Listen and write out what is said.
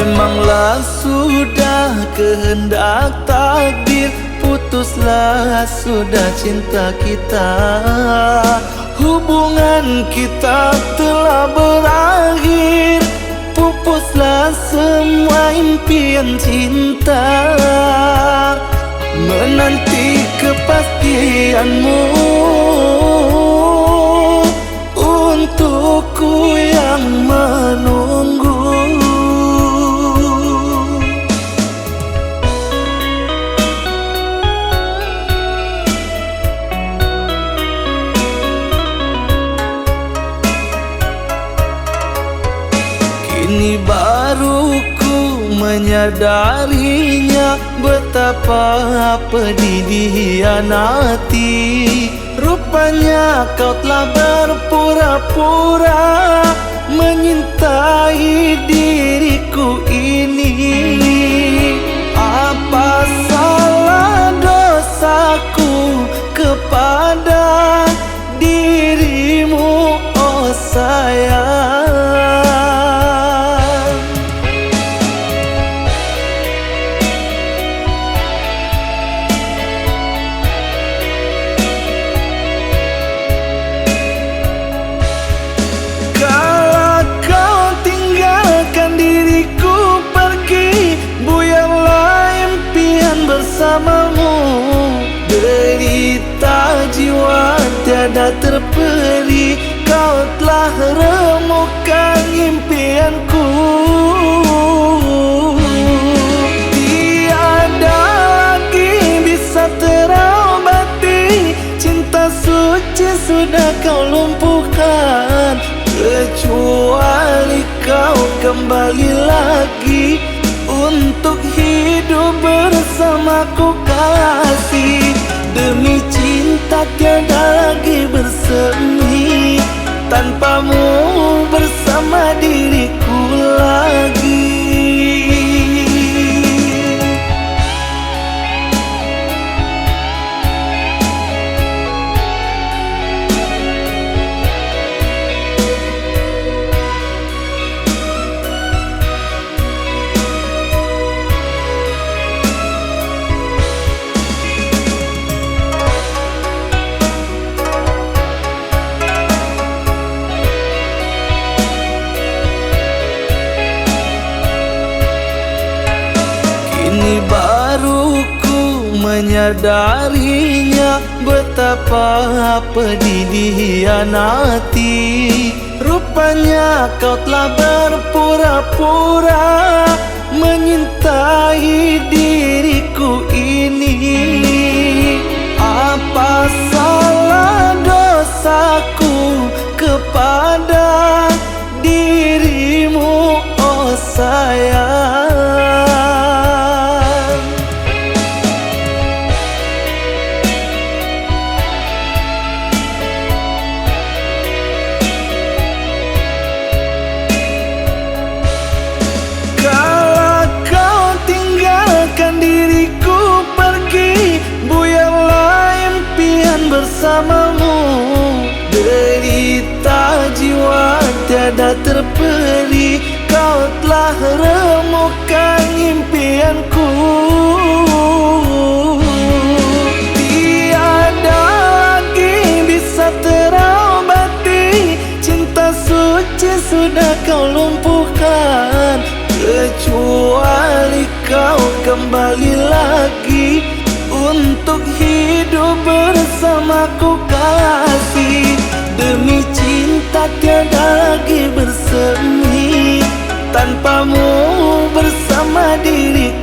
Memanglah sudah kehendak takdir, putuslah sudah cinta kita. Hubungan kita telah berakhir, pupuslah semua impian cinta. Menanti kepastianmu untukku yang menunggu. Kini baru ku menyadarinya, betapa pedih dikhianati. Rupanya kau telah berpura-pura menyintai diriku ini. Apa salah dosaku kepada dirimu, oh sayang? Bersamamu derita jiwa tiada terperi, kau telah remukkan impianku. Tiada lagi bisa terobati, cinta suci sudah kau lumpuhkan. Kecuali kau kembali lagi untuk hidup bersamaku kasih. Demi cinta tiada lagi bersemi, tanpamu bersama diriku lagi. Kini baru ku menyadarinya, betapa pedih dikhianati. Rupanya kau telah berpura-pura menyintai diriku ini. Apa salah dosaku kepada dirimu, oh sayang? Bersamamu derita jiwa tiada terperi, kau telah remukkan impianku. Tiada lagi bisa terobati, cinta suci sudah kau lumpuhkan. Kecuali kau kembali lagi untuk hidup bersamaku kasih. Demi cinta tiada lagi bersemi, tanpamu bersama diriku